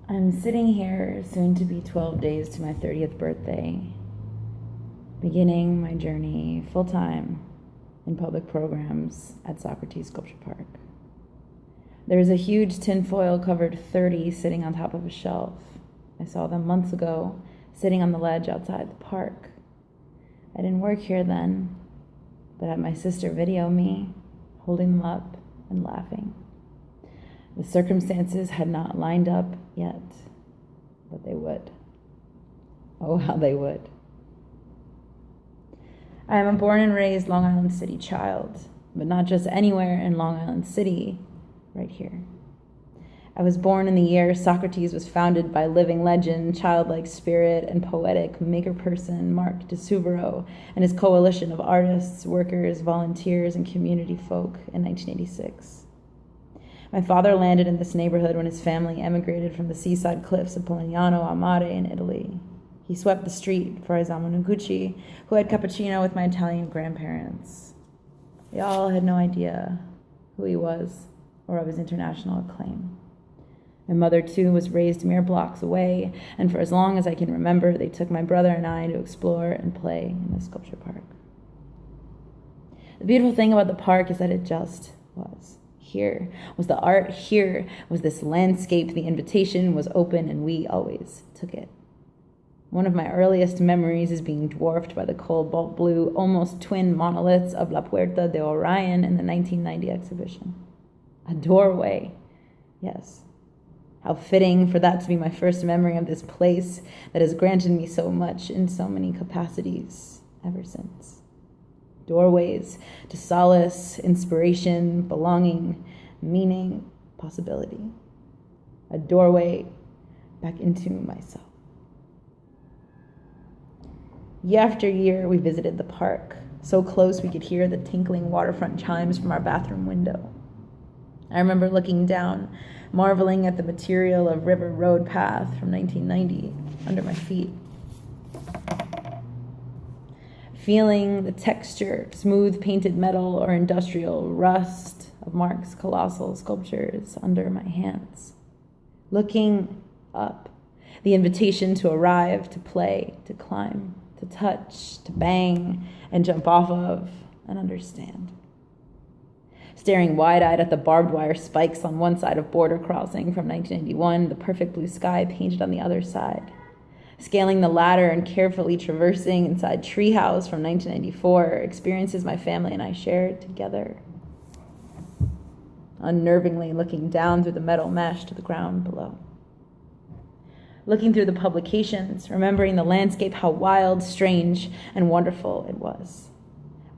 I'm sitting here, soon to be 12 days to my 30th birthday, beginning my journey full-time in public programs at Socrates Sculpture Park. There is a huge tinfoil covered 30 sitting on top of a shelf. I saw them months ago, sitting on the ledge outside the park. I didn't work here then, but had my sister video me, holding them up and laughing. The circumstances had not lined up yet, but they would. Oh, how they would. I am a born and raised Long Island City child, but not just anywhere in Long Island City, right here. I was born in the year Socrates was founded by living legend, childlike spirit, and poetic maker person Marc de Souvero and his coalition of artists, workers, volunteers, and community folk in 1986. My father landed in this neighborhood when his family emigrated from the seaside cliffs of Polignano a Mare in Italy. He swept the street for Isamu Noguchi, who had cappuccino with my Italian grandparents. They all had no idea who he was or of his international acclaim. My mother, too, was raised mere blocks away, and for as long as I can remember, they took my brother and I to explore and play in the sculpture park. The beautiful thing about the park is that it just was. Here was the art, here was this landscape. The invitation was open, and we always took it. One of my earliest memories is being dwarfed by the cobalt blue, almost twin monoliths of La Puerta de Orion in the 1990 exhibition. A doorway, yes. How fitting for that to be my first memory of this place that has granted me so much in so many capacities ever since. Doorways to solace, inspiration, belonging, meaning, possibility. A doorway back into myself. Year after year, we visited the park, so close we could hear the tinkling waterfront chimes from our bathroom window. I remember looking down, marveling at the material of River Road Path from 1990 under my feet. Feeling the texture, smooth painted metal or industrial rust of Marc's colossal sculptures under my hands. Looking up, the invitation to arrive, to play, to climb, to touch, to bang, and jump off of, and understand. Staring wide-eyed at the barbed wire spikes on one side of Border Crossing from 1991, the perfect blue sky painted on the other side. Scaling the ladder and carefully traversing inside Treehouse from 1994, experiences my family and I shared together. Unnervingly looking down through the metal mesh to the ground below. Looking through the publications, remembering the landscape, how wild, strange, and wonderful it was.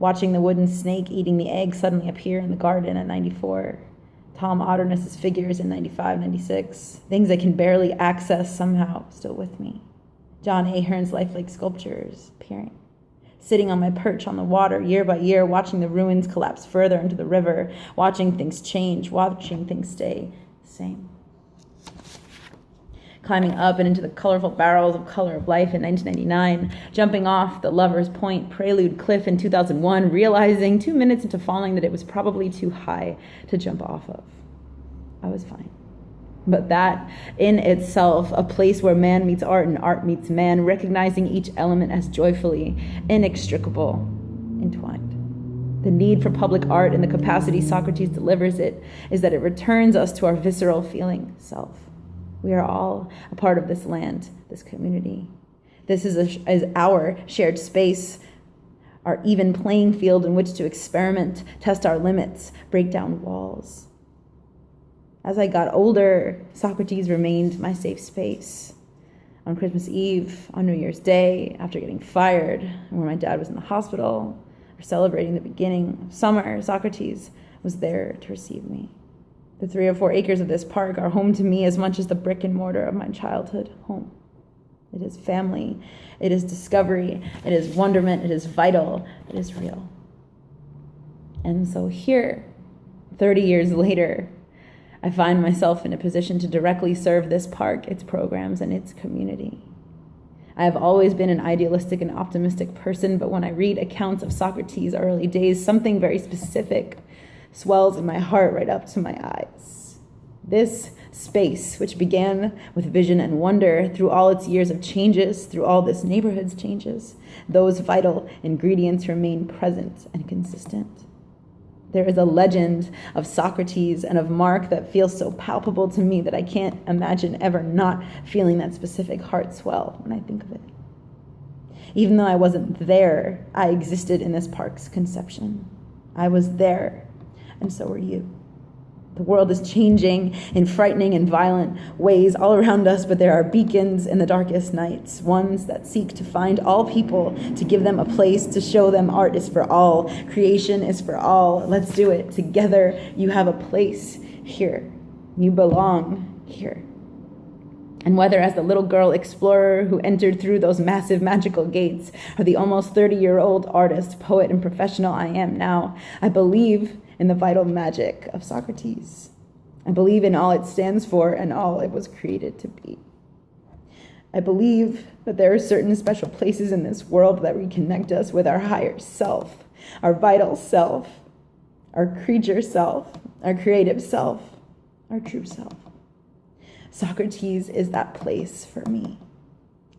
Watching the wooden snake eating the egg suddenly appear in the garden in 94. Tom Otterness's figures in 95, 96. Things I can barely access somehow still with me. John Ahern's lifelike sculptures appearing. Sitting on my perch on the water year by year, watching the ruins collapse further into the river, watching things change, watching things stay the same. Climbing up and into the colorful barrels of Color of Life in 1999, jumping off the Lover's Point Prelude Cliff in 2001, realizing 2 minutes into falling that it was probably too high to jump off of. I was fine. But that, in itself, a place where man meets art and art meets man, recognizing each element as joyfully inextricable, entwined. The need for public art and the capacity Socrates delivers it is that it returns us to our visceral feeling self. We are all a part of this land, this community. This is our shared space, our even playing field in which to experiment, test our limits, break down walls. As I got older, Socrates remained my safe space. On Christmas Eve, on New Year's Day, after getting fired, and where my dad was in the hospital, or celebrating the beginning of summer, Socrates was there to receive me. The 3 or 4 acres of this park are home to me as much as the brick and mortar of my childhood home. It is family, it is discovery, it is wonderment, it is vital, it is real. And so here, 30 years later, I find myself in a position to directly serve this park, its programs, and its community. I have always been an idealistic and optimistic person, but when I read accounts of Socrates' early days, something very specific swells in my heart right up to my eyes. This space, which began with vision and wonder through all its years of changes, through all this neighborhood's changes. Those vital ingredients remain present and consistent. There is a legend of Socrates and of Mark that feels so palpable to me that I can't imagine ever not feeling that specific heart swell when I think of it. Even though I wasn't there, I existed in this park's conception. I was there, and so were you. The world is changing in frightening and violent ways all around us, but there are beacons in the darkest nights, ones that seek to find all people, to give them a place, to show them art is for all, creation is for all. Let's do it together. You have a place here. You belong here. And whether as the little girl explorer who entered through those massive magical gates, or the almost 30-year-old artist, poet, and professional I am now, I believe in the vital magic of Socrates. I believe in all it stands for and all it was created to be. I believe that there are certain special places in this world that reconnect us with our higher self, our vital self, our creature self, our creative self, our true self. Socrates is that place for me.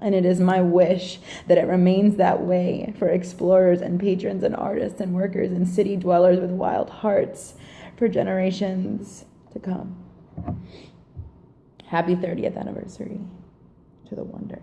And it is my wish that it remains that way for explorers and patrons and artists and workers and city dwellers with wild hearts for generations to come. Happy 30th anniversary to the wonder.